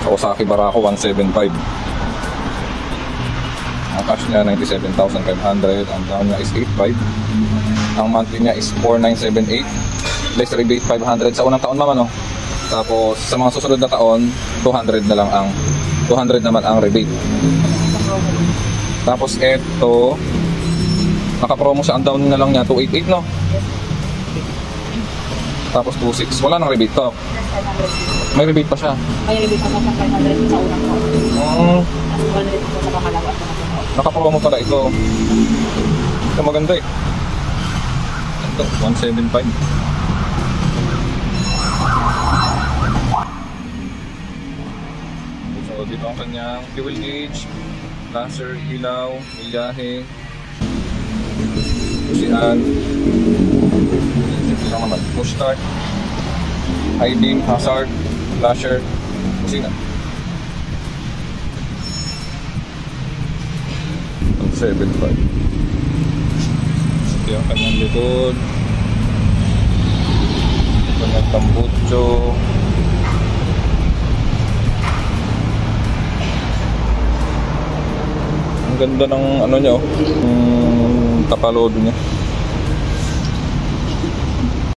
Kawasaki Barako 175. Ang cash niya 97,500. Ang down niya is 8,500. Ang monthly niya is 4,978. Less rebate 500 sa unang taon naman, no? Tapos sa mga susunod na taon 200 na lang ang 200 naman ang rebate. Tapos eto naka-promo siya, ang down na lang niya 288, no? Tapos 26. Wala nang rebate to. May rebate pa siya. May rebate pa siya 500 sa unang taon. Tapos 100 po sa pangalawa. Naka-promo pala ito. Ito maganda eh. Ito 175. So dito ang kanyang fuel gauge, laser, ilaw, milyahe, kusian, dito lang naman, push start, high beam, hazard, flasher, kusina. 175. Ito yung kanyang likod, kanyang tambutso. Ang ganda ng ano niya, tapalodo niya.